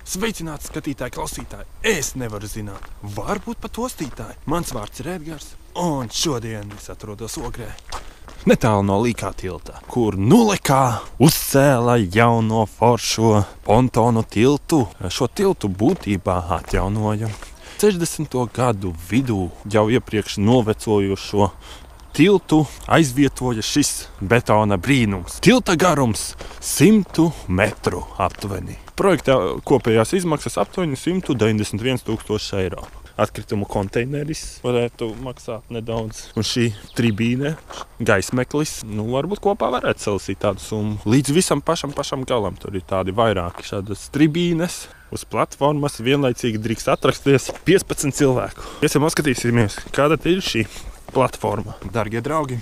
Sveicināti skatītāji, klausītāji! Es nevaru zināt, varbūt pat ostītāji. Mans vārds ir Edgars, un šodien es atrodos Ogrē. Netālu no Līkā tilta, kur Nulekā uzcēla jauno foršo pontonu tiltu. Šo tiltu būtībā atjaunoja 60. gadu vidū jau iepriekš novecojušo tiltu aizvietoja šis betona brīnums. Tilta garums 100 metru aptuveni. Projektā kopējās izmaksas aptuveni 191 000 eiro. Atkritumu konteineris varētu maksāt nedaudz. Un šī tribīne, gaismeklis, varbūt kopā varētu salasīt tādu summu. Līdz visam pašam galam tur ir tādi vairāki šādas tribīnes. Uz platformas vienlaicīgi drīkst atrasties 15 cilvēku. Iesim noskatīsimies, kāda ir šī platforma. Dargie draugi,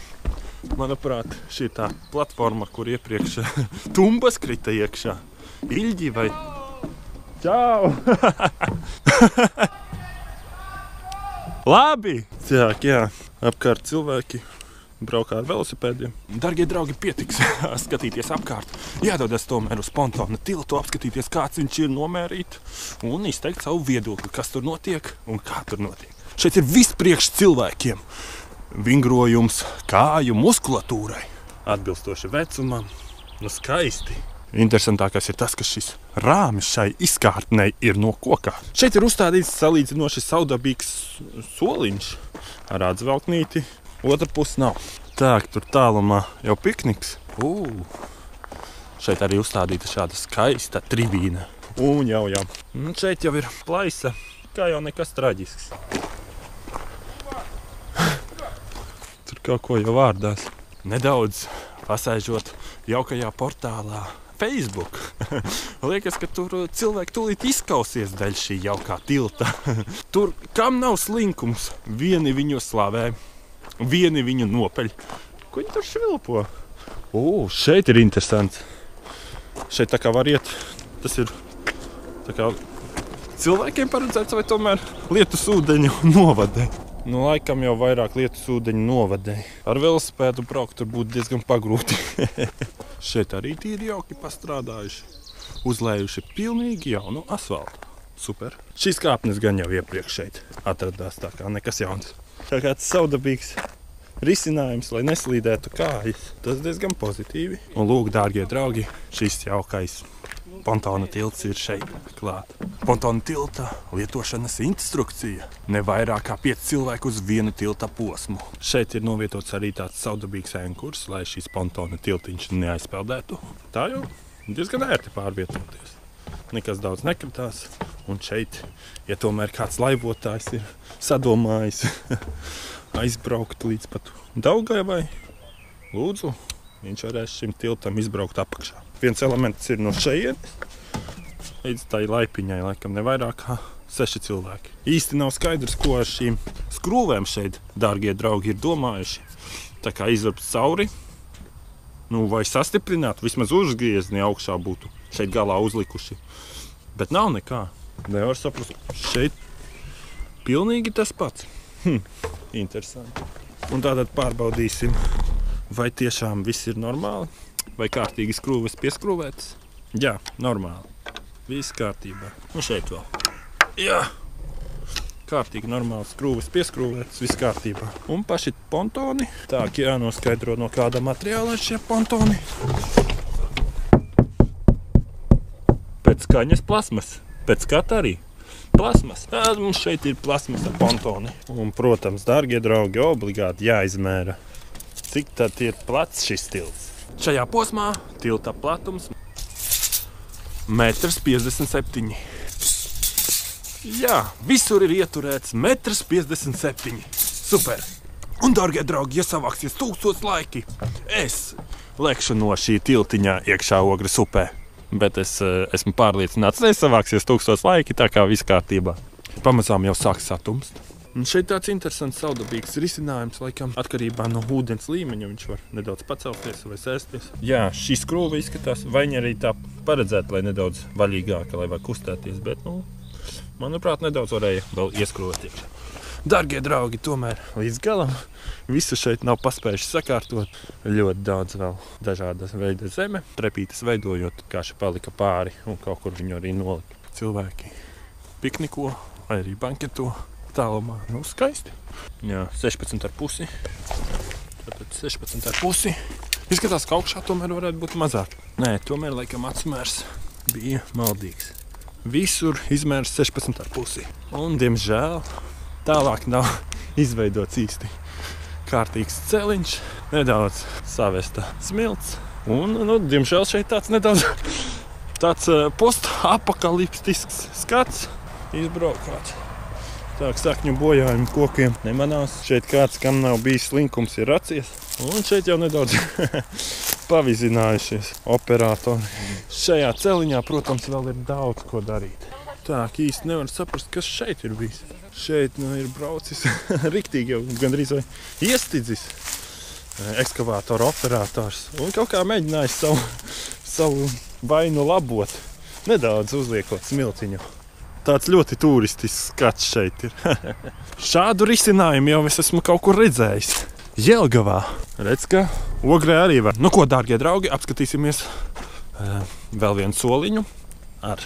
manuprāt, šī ir tā platforma, kur iepriekš tumbas krita iekšā. Ilģi vai... Čau! Labi! Jā, apkārt cilvēki braukā ar velosipēdiem. Dargie draugi, pietiks skatīties apkārt. Jādodas tomēr uz pontona tiltu, apskatīties, kāds viņš ir, nomērīt un izteikt savu viedokli, kas tur notiek un kā tur notiek. Šeit ir viss priekš cilvēkiem. Vingrojums kāju muskulatūrai, atbilstoši vecumam, skaisti. Interesantākais ir tas, ka šis rāmis šai izkārtnei ir no kokā. Šeit ir uzstādīts salīdzinoši saudabīgs soliņš ar atzvelknīti, otra puse nav. Tā, tur tālumā jau pikniks. Šeit arī uzstādīta šāda skaista tribīne. Un jau. Šeit jau ir plaisa, kā jau nekas traģisks. Tur kaut ko jau vārdās. Nedaudz pasēžot jaukajā portālā Facebook. Liekas, ka tur cilvēki tūlīt izkausies daļ šī jaukā tilta. Tur, kam nav slinkums, vieni viņu slavē, vieni viņu nopeļ. Ko viņi tur švilpo? Šeit ir interesants. Šeit tā kā var iet, tas ir tā kā cilvēkiem paredzēts vai tomēr lietus ūdeņu novadē. Laikam jau vairāk lietus ūdeņu novadē. Ar velosipēdu braukt tur būtu diezgan pagrūti. Šeit arī tīri jauki pastrādājuši. Uzlējuši pilnīgi jaunu asfaltu. Super. Šīs kāpnes gan jau iepriekš šeit atradās, tā kā nekas jauns. Tā kā tas saudabīgs risinājums, lai neslīdētu kājas. Tas diezgan pozitīvi. Un lūk, dārgie draugi, šis jaukais pontona tilts ir šeit klāt. Pontona tilta lietošanas instrukcija. Ne vairāk kā 5 cilvēku uz vienu tilta posmu. Šeit ir novietots arī tāds saudabīgs enkurs, lai šīs pontona tiltiņš neaizpeldētu. Tā jau diezgan ērti pārvietoties. Nekas daudz nekritās. Un šeit, ja tomēr kāds laivotājs ir sadomājis aizbraukt līdz pat Daugavai, lūdzu, viņš varēs šim tiltam izbraukt apakšā. Viens elements ir no šejienes, līdz tai laipiņai, laikam ne vairāk kā 6 cilvēki. Īsti nav skaidrs, ko ar šīm skrūvēm šeit, dārgie draugi, ir domājuši. Tā kā izvarpt cauri, vai sastiprināt, vismaz uzgriezni augšā būtu šeit galā uzlikuši. Bet nav nekā. Nevar saprast, šeit pilnīgi tas pats. Interesanti. Un tātad pārbaudīsim, vai tiešām viss ir normāli. Vai kārtīgi skrūves pieskrūvētas? Jā, normāli. Viss kārtībā. Un šeit vēl. Jā. Kārtīgi normāli skrūves pieskrūvētas, viss kārtībā. Un paši pontoni. Tā, jānoskaidro, no kāda materiāla ir šie pontoni. Pēc skaņas plasmas. Pēc skata arī plasmas. Mums šeit ir plasmasa pontoni. Un, protams, dārgie draugi, obligāti jāizmēra, cik tad ir plats šis tilts. Šajā posmā tilta platums 1,57 m. Jā, visur ir ieturēts 1,57 m. Super! Un, dārgie draugi, ja savāksies 1000 laiki, es lekšu no šī tiltiņā iekšā Ogres upē. Bet es esmu pārliecināts, nesavāksies 1000 laiki, tā kā viss kārtībā. Pamazām jau sāk satumst. Un šeit tāds interesants saudabīgs risinājums, laikam atkarībā no ūdens līmeņa viņš var nedaudz pacelties vai sēsties. Jā, šī skrūve izskatās, vai arī tā paredzēta, lai nedaudz vaļīgāka, lai var kustēties, bet, manuprāt, nedaudz varēja vēl ieskrūvēt iekšā. Dargie draugi, tomēr līdz galam visu šeit nav paspējuši sakārtot. Ļoti daudz vēl dažādas veida zeme, trepītes veidojot, kā šeit palika pāri un kaut kur viņu arī nolika. cilvēki pikniko vai arī banketo tālumā. Nu, skaisti. Jā, 16,5. Tātad 16,5. Izskatās, ka augšā tomēr varētu būt mazāk. Nē, tomēr laikam atsmērs bija maldīgs. Visur izmērs 16,5. Un, diemžēl, tālāk nav izveidots īsti kārtīgs celiņš. Nedaudz savesta smilts. Un, nu, diemžēl šeit tāds nedaudz tāds postapokaliptisks skats izbraukāts. Tā, sakņu bojājumi kokiem nemanās. Šeit kāds, kam nav bijis slinkums, ir racies. Un šeit jau nedaudz pavizinājušies operatori. Šajā celiņā, protams, vēl ir daudz ko darīt. Tā, īsti nevar saprast, kas šeit ir bijis. Šeit ir braucis riktīgi jau gandrīz vai iestidzis ekskavātora operators. Un kaut kā mēģinājis savu vainu labot, nedaudz uzliekot smiltiņu. Tāds ļoti turistisks skats šeit ir. Šādu risinājumu jau es esmu kaut kur redzējis. Jelgavā. Redz, ka Ogrē arī var. Nu ko, dārgie draugi, apskatīsimies vēl vienu soliņu ar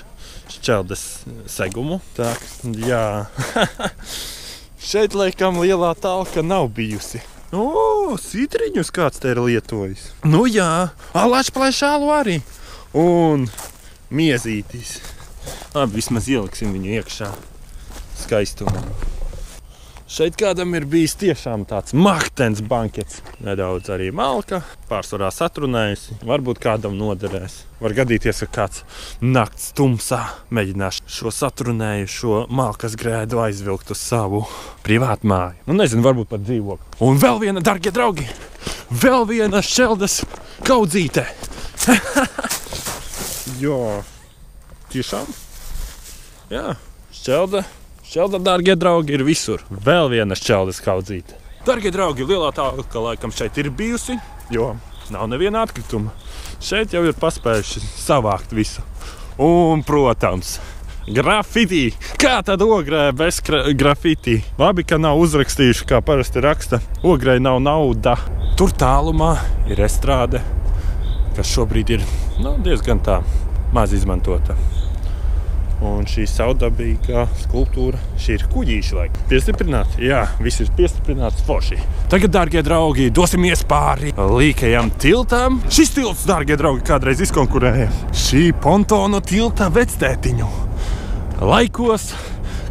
šķeldes segumu. Tā, jā. Šeit, laikam, lielā talka nav bijusi. Citriņus kāds te ir lietojis. Nu jā, lačplēšālu arī. Un miezītis. Labi, vismaz ieliksim viņu iekšā skaistumā. Šeit kādam ir bijis tiešām tāds mahtens bankets. Nedaudz arī malka, pārsvarā satrunējusi. Varbūt kādam noderēs. Var gadīties, ka kāds nakts tumsā mēģinās šo satrunējušo malkas grēdu aizvilkt uz savu privātu māju. Nu nezinu, varbūt pat dzīvokli. Un vēl viena, darbie draugi, vēl viena šķeldes kaudzīte. Jā, tiešām? Jā, šķelda, dārgie draugi, ir visur. Vēl viena šķeldes kaudzīte. Dārgie draugi, lielā talka laikam šeit ir bijusi, jo nav neviena atkrituma. Šeit jau ir paspējuši savākt visu. Un, protams, grafiti. Kā tad Ogrē bez grafiti? Labi, ka nav uzrakstījuši, kā parasti raksta. Ogrē nav nauda. Tur tālumā ir estrāde, kas šobrīd ir diezgan tā maz izmantota. Un šī saudabīgā skulptūra, šī ir kuģīša laika. Piestiprināti? Jā, viss ir piestiprināts forši. Tagad, dārgie draugi, dosimies pāri līkajam tiltam. Šis tilts, dārgie draugi, kādreiz izkonkurēja šī pontonu tilta vectētiņu. Laikos,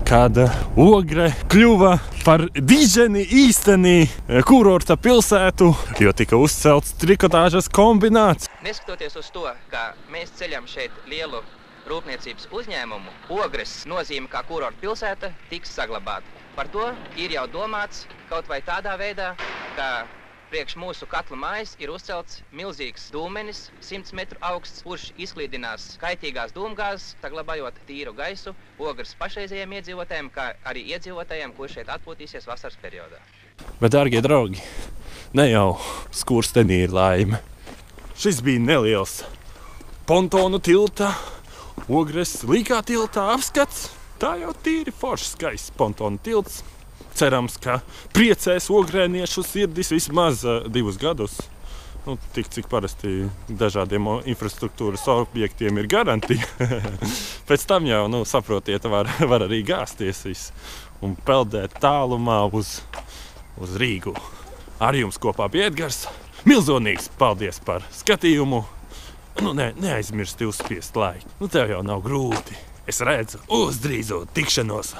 kad Ogre kļuva par diženi īstenī kurorta pilsētu, jo tika uzcelts trikotāžas kombināts. Neskatoties uz to, ka mēs ceļam šeit lielu rūpniecības uzņēmumu, Ogres nozīme kā kurorta pilsēta tiks saglabāta. Par to ir jau domāts kaut vai tādā veidā, ka priekš mūsu katla mājas ir uzcelts milzīgs dūmenis, 100 metru augsts, kurš izklīdinās kaitīgās dūmgāzes, saglabājot tīru gaisu Ogres pašreizējiem iedzīvotājiem, kā arī iedzīvotājiem, kurš šeit atpūtīsies vasaras periodā. Bet, dārgie draugi, ne jau skurstenī ir laime. Šis bija neliels pontonu tilta, Ogres līkā tiltā apskats. Tā jau tīri foršs skaists pontonu tilts. Cerams, ka priecēs ogrēniešu sirdis vismaz 2 gadus. Tik, cik parasti dažādiem infrastruktūras objektiem ir garantija. Pēc tam jau, saprotiet, var arī gāzties viss un peldēt tālumā uz Rīgu. Ar jums kopā bija Edgars. Milzonīgs paldies par skatījumu. Neaizmirsti uzspiest laiku. Tev jau nav grūti. Es redzu, uz drīzo tikšanos.